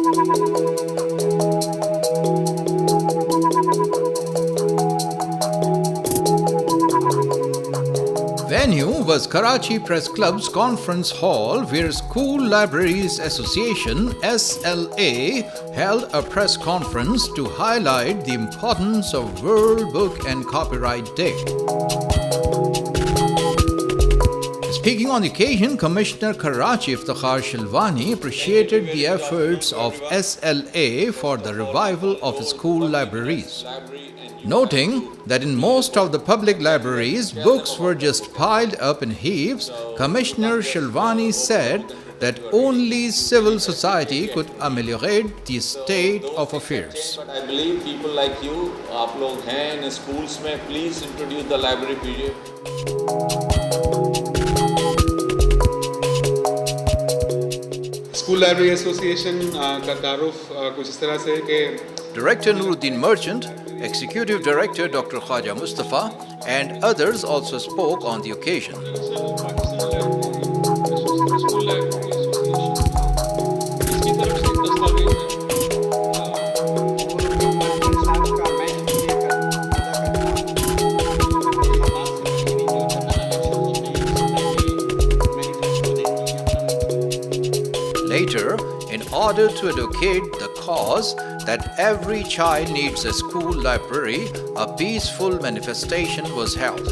Venue was Karachi Press Club's conference hall, where School Libraries Association (SLA) held a press conference to highlight the importance of World Book and Copyright Day. Speaking on the occasion, Commissioner Karachi Iftikhar Shallwani appreciated the efforts of SLA for the revival of school libraries. Noting that in most of the public libraries, books were just piled up in heaps, Commissioner Shallwani said that only civil society could ameliorate the state of affairs. But I believe people like you, आप लोग हैं in schools में, please introduce the library period. School library association का तारुफ कुछ इस तरह से कि Director Nuruddin Merchant, Executive Director Dr. Khwaja Mustafa, and others also spoke on the occasion. Later, in order to advocate the cause that every child needs a school library, a peaceful manifestation was held.